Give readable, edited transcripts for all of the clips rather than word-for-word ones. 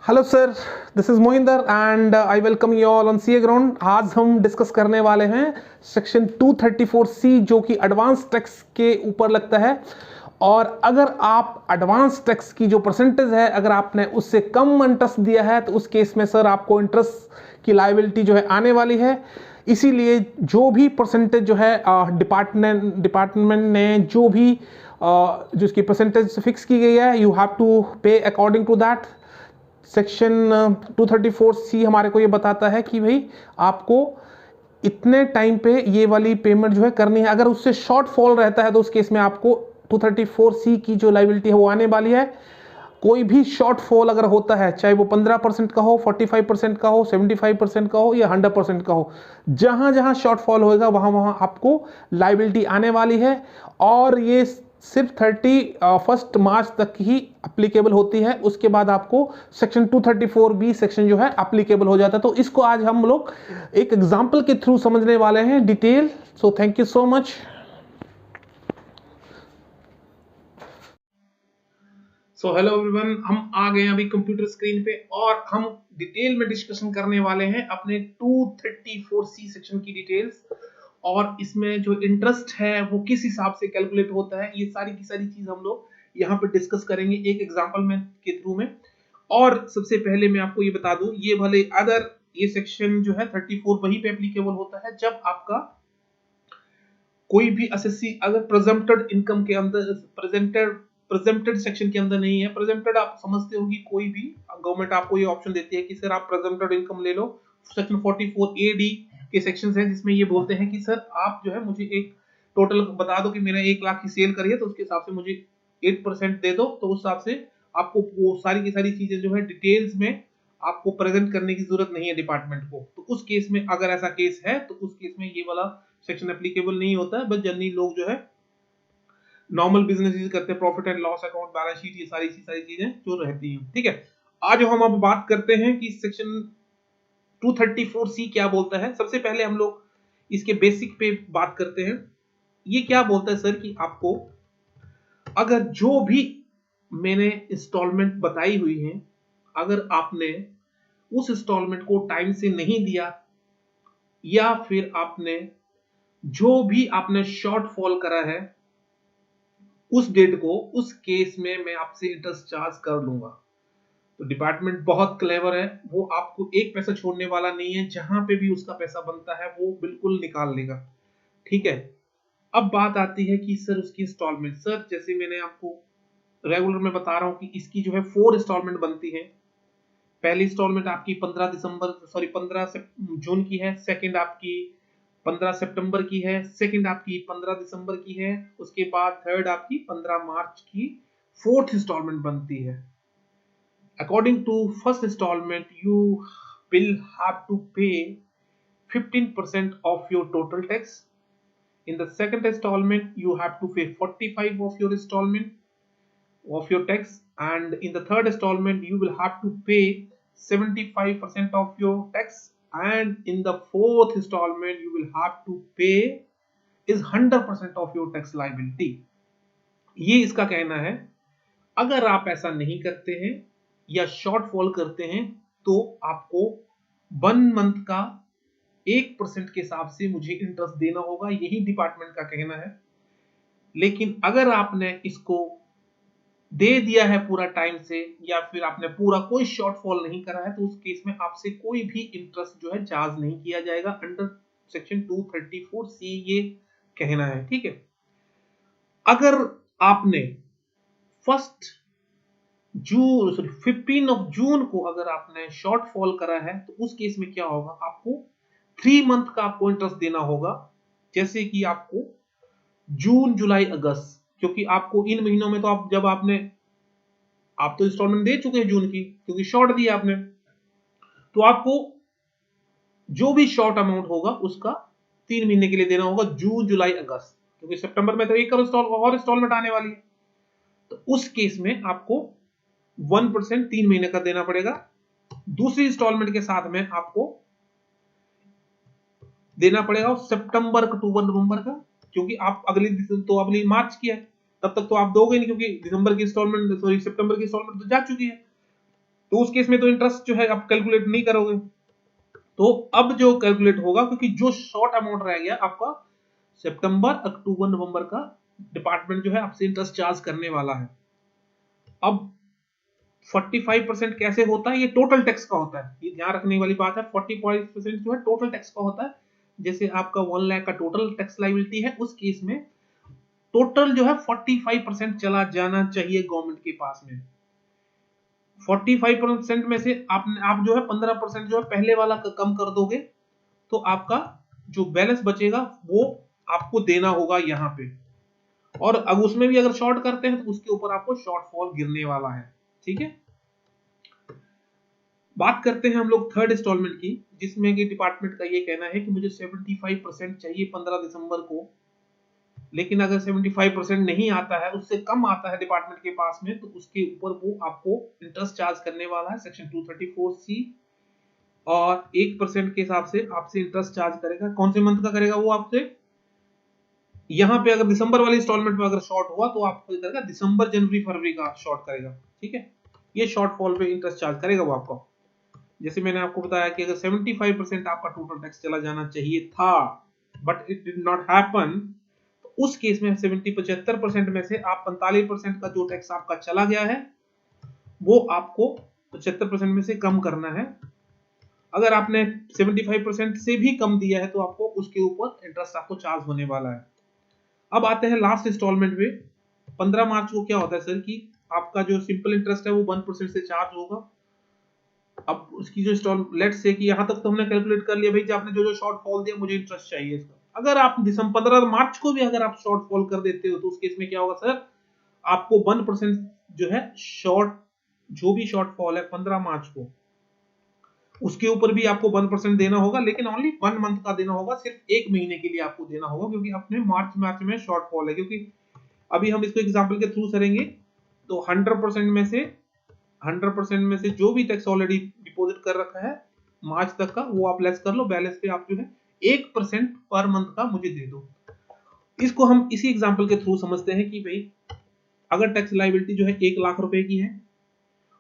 Hello sir, this is Mohinder and I welcome you all on CA ground. आज हम discuss करने वाले हैं सेक्शन 234C जो कि एडवांस टैक्स के ऊपर लगता है। और अगर आप एडवांस टैक्स की जो परसेंटेज है अगर आपने उससे कम इंटरेस्ट दिया है तो उस केस में सर आपको इंटरेस्ट की लायबिलिटी जो है आने वाली है। इसीलिए जो भी परसेंटेज जो है डिपार्टमेंट ने जो भी जो इसकी परसेंटेज फिक्स की गई है, you have to pay according to that. Section 234C हमारे को ये बताता है कि भाई आपको इतने टाइम पे ये वाली पेमेंट जो है करनी है। अगर उससे शॉर्ट फॉल रहता है तो उस केस में आपको 234C की जो लायबिलिटी है वो आने वाली है। कोई भी शॉर्ट फॉल अगर होता है, चाहे वो 15% का हो, 45% का हो, 75% का हो या 100% का हो, जहां जहां शॉर्ट फॉल होगा वहां वहां आपको लायबिलिटी आने वाली है। और ये सिर्फ 31 मार्च तक ही अप्लीकेबल होती है। उसके बाद आपको सेक्शन 234B सेक्शन जो है अप्लीकेबल हो जाता है। तो इसको आज हम लोग एक एग्जांपल के थ्रू समझने वाले हैं detail. So thank you so much. So hello everyone, हम आ गए अभी कंप्यूटर स्क्रीन पे और हम डिटेल में डिस्कशन करने वाले हैं अपने 234C सेक्शन की डिटेल्स। और इसमें जो इंटरेस्ट है वो किस हिसाब से कैलकुलेट होता है, ये सारी की सारी चीज हम लोग यहाँ पे डिस्कस करेंगे एक एग्जांपल में के थ्रू में। और सबसे पहले मैं आपको ये बता दूं, ये भले अदर ये सेक्शन जो है 34 वहीं पे एप्लीकेबल होता है जब आपका कोई भी एसएससी अगर प्रेजम्प्टेड इनकम के अंदर प्रेजेंटेड सेक्शन के अंदर नहीं है। प्रेजेंटेड आप समझते हो कि कोई भी गवर्नमेंट आपको ये ऑप्शन देती है कि सर आप प्रेजेंटेड इनकम ले लो। सेक्शन 44AD के सेक्शंस हैं जिसमें ये बोलते हैं कि सर आप जो है मुझे एक टोटल बता दो कि मेरा 1 लाख की सेल करी है तो उसके हिसाब से मुझे 8% दे दो। तो उस हिसाब से आपको वो सारी की सारी चीजें जो है डिटेल्स में आपको प्रेजेंट करने की जरूरत नहीं है डिपार्टमेंट को। तो उस केस में अगर ऐसा केस है तो उस केस में ये वाला सेक्शन एप्लीकेबल नहीं होता है। बस जनरली लोग जो है नॉर्मल बिजनेस करते हैं, profit and loss account, balance sheet, ये सारी चीजें जो रहती हैं। ठीक है, आज हम अब बात करते हैं कि सेक्शन 234C क्या बोलता है। सबसे पहले हम लोग इसके बेसिक पे बात करते हैं। ये क्या बोलता है सर कि आपको अगर जो भी मैंने इंस्टॉलमेंट बताई हुई है, अगर आपने उस इंस्टॉलमेंट को टाइम से नहीं दिया या फिर आपने जो भी आपने शॉर्टफॉल करा है उस डेट को, उस केस में मैं आपसे इंटरेस्ट चार्ज कर लूंगा। तो डिपार्टमेंट बहुत क्लेवर है, वो आपको एक पैसा छोड़ने वाला नहीं है। जहां पे भी उसका पैसा बनता है वो बिल्कुल निकाल लेगा। ठीक है, अब बात आती है कि सर उसकी इंस्टॉलमेंट। सर जैसे मैंने आपको रेगुलर में बता रहा हूं कि इसकी जो है 4 इंस्टॉलमेंट बनती है। पहली इंस्टॉलमेंट आपकी 15 जून की है। सेकंड आपकी 15 सितंबर की है। सेकंड आपकी 15 दिसंबर की है। उसके बाद थर्ड आपकी 15 मार्च की फोर्थ इंस्टॉलमेंट बनती है। According to first instalment you will have to pay 15% of your total tax. In the second installment you have to pay 45 of your installment of your tax, and in the third installment you will have to pay 75% of your tax, and in the fourth installment you will have to pay is 100% of your tax liability. ये इसका कहना है। अगर आप ऐसा नहीं करते हैं या शॉर्टफॉल करते हैं तो आपको 1 मंथ का 1% के हिसाब से मुझे इंटरेस्ट देना होगा, यही डिपार्टमेंट का कहना है। लेकिन अगर आपने इसको दे दिया है पूरा टाइम से या फिर आपने पूरा कोई शॉर्टफॉल नहीं करा है तो उस केस में आपसे कोई भी इंटरेस्ट जो है चार्ज नहीं किया जाएगा। अंडर सेक्शन 234C ये कहना है। ठीक है, अगर आपने 15 ऑफ जून को अगर आपने शॉर्टफॉल करा है तो उस केस में क्या होगा, आपको 3 मंथ का आपको इंटरेस्ट देना होगा। जैसे कि आपको जून, जुलाई, अगस्त, क्योंकि आपको इन महीनों में तो आप तो इंस्टॉलमेंट दे चुके हैं जून की, क्योंकि शॉर्ट दिया आपने। तो आपको जो भी शॉर्ट अमाउंट होगा उसका 3 महीने के लिए देना होगा, जून, जुलाई, अगस्त, क्योंकि सितंबर में तो एक और इंस्टॉलमेंट आने वाली है। तो उस केस में आपको 1% 3 महीने का देना पड़ेगा। दूसरी इंस्टॉलमेंट के साथ में आपको देना पड़ेगा सितंबर, अक्टूबर, नवंबर का, क्योंकि आप अगली मार्च की है, तब तक तो आप दोगे नहीं, क्योंकि दिसंबर की इंस्टॉलमेंट सितंबर की इंस्टॉलमेंट तो जा चुकी है। तो उस केस में तो इंटरेस्ट जो है आप कैलकुलेट नहीं करोगे। तो अब जो कैलकुलेट होगा, क्योंकि जो शॉर्ट अमाउंट रह गया आपका सितंबर अक्टूबर नवंबर का, डिपार्टमेंट जो है आपसे इंटरेस्ट चार्ज करने वाला है। अब 45% कैसे होता है, ये टोटल टैक्स का होता है, ये ध्यान रखने वाली बात है। 45% जो है टोटल टैक्स का होता है। जैसे आपका 1 लाख का टोटल टैक्स लायबिलिटी है, उस केस में टोटल जो है 45% चला जाना चाहिए गवर्नमेंट के पास में। 45% में से आप जो है 15% जो है पहले वाला कम कर दोगे, तो आपका जो बैलेंस बचेगा वो आपको देना होगा यहाँ पे। और अब उसमें भी अगर शॉर्ट करते हैं तो उसके ऊपर आपको शॉर्टफॉल गिरने वाला है। ठीक है, बात करते हैं हम लोग थर्ड इंस्टॉलमेंट की, जिसमें कि डिपार्टमेंट का ये कहना है कि मुझे 75% चाहिए 15 दिसंबर को, लेकिन अगर 75% नहीं आता है, उससे कम आता है डिपार्टमेंट के पास में, तो उसके ऊपर वो आपको इंटरेस्ट चार्ज करने वाला है सेक्शन 234C, और 1% के हिसाब से आपसे इंटरेस्ट चार्ज करेगा। कौन से मंथ का करेगा वो आपसे, यहाँ पे अगर दिसंबर वाली इंस्टॉलमेंट में अगर शॉर्ट हुआ तो आपको करेगा दिसंबर जनवरी फरवरी का शॉर्ट करेगा। ठीक है, ये शॉर्टफॉल पे इंटरेस्ट चार्ज करेगा वो आपको। जैसे मैंने आपको बताया कि अगर 75% आपका टोटल टैक्स चला जाना चाहिए था, but it did not happen, तो उस केस में 75% में से आप 45% का जो टैक्स आपका चला गया है वो आपको 75% में से कम करना है। अगर आपने 75% से भी कम दिया है तो आपको उसके ऊपर इंटरेस्ट आपको चार्ज होने वाला है। अब आते हैं लास्ट इंस्टॉलमेंट पे। 15 मार्च को क्या होता है सर कि आपका जो सिंपल इंटरेस्ट है वो 1% से चार्ज होगा। अब उसकी जो इंस्टॉल लेट्स से कि यहां तक तो हमने कैलकुलेट कर लिया भाई, जो आपने जो शॉर्टफॉल दिया मुझे इंटरेस्ट चाहिए इसका। अगर आप दिसंबर 15 मार्च को भी अगर आप शॉर्टफॉल कर देते हो तो उस केस में क्या होगा सर, आपको 1% जो है शॉर्ट, जो भी शॉर्टफॉल है 15 मार्च को, उसके ऊपर भी आपको 1% देना होगा, लेकिन ओनली 1 मंथ का देना होगा, सिर्फ 1 महीने के लिए आपको देना होगा, क्योंकि अपने मार्च में शॉर्टफॉल है। क्योंकि अभी हम इसको एग्जांपल के थ्रू करेंगे तो 100% में से जो भी टैक्स ऑलरेडी डिपॉजिट कर रखा है मार्च तक का, वो आप लेस कर लो, बैलेंस पे आप जो है 1% पर मंथ का मुझे दे दो। इसको हम इसी एग्जांपल के थ्रू समझते हैं कि भाई अगर टैक्स लायबिलिटी जो है 1 लाख रुपए की है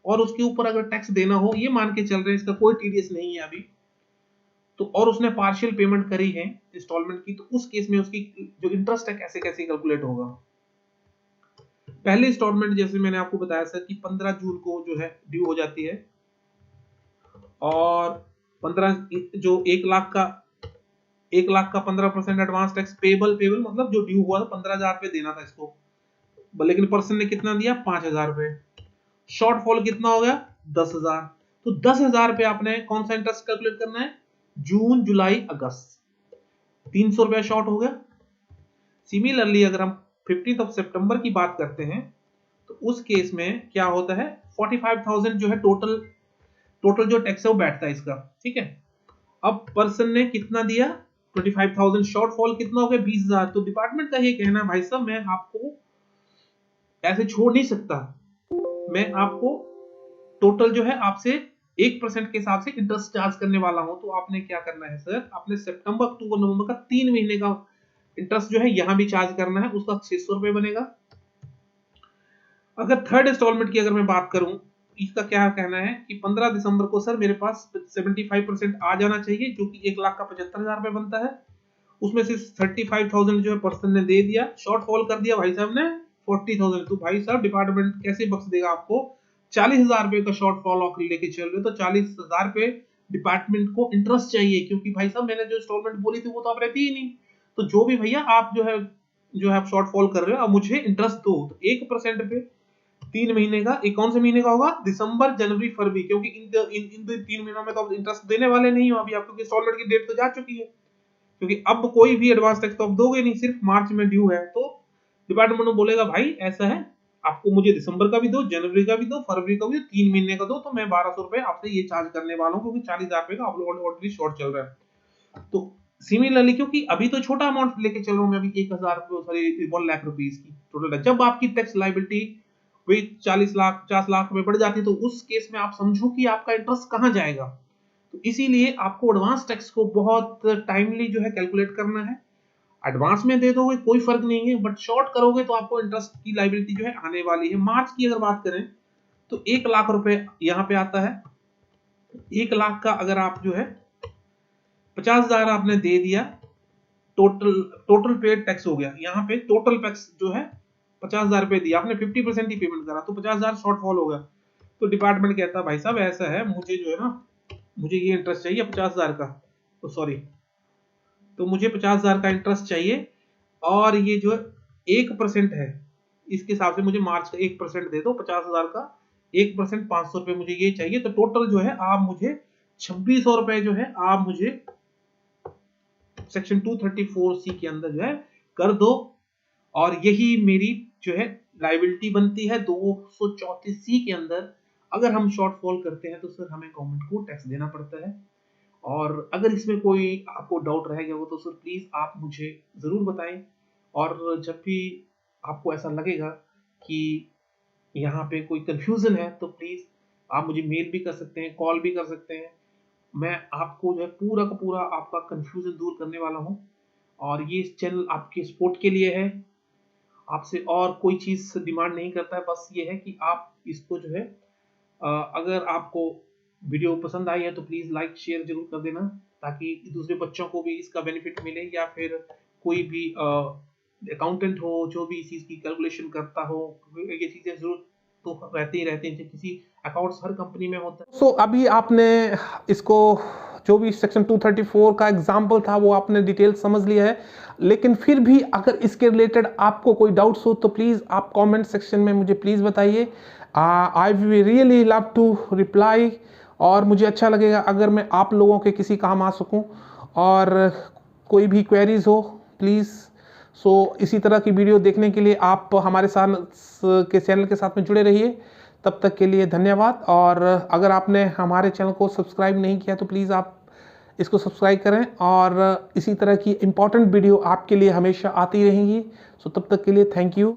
और उसके ऊपर अगर टैक्स देना हो, ये मान के चल रहे हैं इसका कोई टीडीएस नहीं है अभी तो, और उसने पार्शियल पेमेंट करी है इंस्टॉलमेंट की, तो उस केस में उसकी जो इंटरेस्ट है कैसे कैसे कैलकुलेट होगा। पहले इंस्टॉलमेंट जैसे मैंने आपको बताया सर कि 15 जून को जो है ड्यू हो जाती है, और 15 जो 1 लाख का 15% एडवांस टैक्स पेबल मतलब जो ड्यू हुआ था 15,000 रुपए देना था इसको, लेकिन पर्सन ने कितना दिया 5,000 रुपए। शॉर्टफॉल कितना हो गया 10,000। तो 10,000 रुपए आपने कौन सा इंटरेस्ट कैलकुलेट करना है, जून जुलाई अगस्त, 300 रुपया शॉर्ट हो गया। सिमिलरली अगर हम 15 सितंबर की बात करते हैं तो उस केस में क्या होता है, 45,000 जो है टोटल जो टैक्स है वो बैठता है इसका। ठीक है, अब पर्सन ने कितना दिया 25,000, शॉर्टफॉल कितना हो गया 20,000। तो डिपार्टमेंट का ये कहना है भाई साहब मैं आपको ऐसे छोड़ नहीं सकता, मैं आपको टोटल जो है आपसे 1% के हिसाब से इंटरेस्ट चार्ज करने वाला हूं। तो आपने क्या करना है सर, आपने सितंबर अक्टूबर नवंबर का 3 महीने का इंटरेस्ट जो है यहां भी चार्ज करना है, उसका 600 रुपए बनेगा। अगर थर्ड इंस्टॉलमेंट की अगर मैं बात करूं, इसका क्या कहना है कि 15 दिसंबर को सर मेरे पास 75% आ जाना चाहिए, जो कि 1 लाख का 75,000 रुपए बनता है। उसमें से 35,000 जो है पर्सन ने दे दिया, शॉर्टफॉल कर दिया भाई साहब ने 40,000। तो भाई साहब डिपार्टमेंट कैसे बख्श देगा आपको, 40,000 रुपए का शॉर्टफॉल ऑफ लेके चल रहे हो, तो 40,000 रुपए डिपार्टमेंट को इंटरेस्ट चाहिए, क्योंकि भाई साहब मैंने जो इंस्टॉलमेंट बोली थी वो तो आप रहती ही नहीं। तो जो भी भैया आप जो है आप शॉर्टफॉल कर रहे हो, अब मुझे इंटरेस्ट दो। तो 1% पे 3 महीने का, एक कौन से महीने का होगा, दिसंबर जनवरी फरवरी, क्योंकि इन 3 महीनों में तो आप इंटरेस्ट देने वाले नहीं हो अभी, आपको इंस्टॉलमेंट की डेट तो जा चुकी है, क्योंकि अब कोई भी एडवांस टैक्स तो आप दोगे नहीं, सिर्फ मार्च में ड्यू है। तो डिपार्टमेंट बोलेगा भाई ऐसा है, आपको मुझे दिसंबर का भी दो, जनवरी का भी दो, फरवरी का भी दो, 3 महीने का दो, तो मैं 1,200 रुपए आपसे ये चार्ज करने वाला हूँ, क्योंकि 40,000 रुपए का आप लोग ऑलरेडी शॉर्ट चल रहा है। तो सिमिलरली क्योंकि अभी तो छोटा अमाउंट लेके चल रहा हूँ मैं, अभी 1,000 सॉरी 1 लाख रुपीज की टोटल है। जब आपकी टैक्स लायबिलिटी वही 40 लाख 50 लाख रुपए बढ़ जाती है, तो उस केस में आप समझो कि आपका इंटरेस्ट कहां जाएगा। तो इसीलिए आपको एडवांस टैक्स को बहुत टाइमली जो है कैलकुलेट करना है। एडवांस में दे दोगे कोई फर्क नहीं है, बट शॉर्ट करोगे तो आपको इंटरेस्ट की लायबिलिटी जो है आने वाली है। मार्च की अगर बात करें तो 1 लाख रुपए यहाँ पे आता है। 1 लाख का अगर आप जो है 50,000 आपने दे दिया, टोटल पेड टैक्स हो गया। यहाँ पे टोटल टैक्स जो है 50,000 रुपए दिया आपने, 50% ही पेमेंट करा, तो 50,000 शॉर्टफॉल हो गया। तो डिपार्टमेंट कहता है भाई साहब ऐसा है, मुझे जो है ना, मुझे ये इंटरेस्ट चाहिए 50,000 का, तो सॉरी, तो मुझे 50,000 का इंटरेस्ट चाहिए, और ये जो 1% है, इसके हिसाब से मुझे मार्च का 1% दे दो, 50,000 का 1% 500 रुपए मुझे ये चाहिए। तो टोटल जो है आप मुझे 2600 रुपए जो है आप मुझे सेक्शन 234C के अंदर जो है कर दो, और यही मेरी जो है लायबिलिटी बनती है। 234C के अंदर अगर हम शॉर्टफॉल करते हैं तो सर हमें गवर्नमेंट को टैक्स देना पड़ता है। और अगर इसमें कोई आपको डाउट रह गया हो तो सर प्लीज आप मुझे जरूर बताएं, और जब भी आपको ऐसा लगेगा कि यहाँ पे कोई कंफ्यूजन है तो प्लीज आप मुझे मेल भी कर सकते हैं, कॉल भी कर सकते हैं। मैं आपको जो है पूरा का पूरा आपका कंफ्यूजन दूर करने वाला हूँ, और ये चैनल आपके सपोर्ट के लिए है, आपसे और कोई चीज डिमांड नहीं करता है। बस ये है कि आप इसको जो है अगर आपको वीडियो पसंद आई है तो प्लीज लाइक शेयर जरूर कर देना, ताकि दूसरे बच्चों को भी इसका बेनिफिट मिले, या फिर कोई भी अकाउंटेंट हो जो भी इस चीज की कैलकुलेशन करता हो। ये चीजें जरूर तो रहते ही रहते हैं, किसी अकाउंट्स हर कंपनी में होता है। अभी आपने इसको जो भी सेक्शन 234 का एग्जाम्पल था वो आपने डिटेल समझ लिया है, लेकिन फिर भी अगर इसके रिलेटेड आपको कोई डाउट्स हो तो प्लीज़ आप कमेंट सेक्शन में मुझे प्लीज़ बताइए। I really love to reply, और मुझे अच्छा लगेगा अगर मैं आप लोगों के किसी काम आ सकूं, और कोई भी क्वेरीज हो प्लीज़। इसी तरह की वीडियो देखने के लिए आप हमारे साथ के चैनल के साथ में जुड़े रहिए। तब तक के लिए धन्यवाद, और अगर आपने हमारे चैनल को सब्सक्राइब नहीं किया तो प्लीज़ आप इसको सब्सक्राइब करें, और इसी तरह की इम्पोर्टेंट वीडियो आपके लिए हमेशा आती रहेंगी। तब तक के लिए थैंक यू।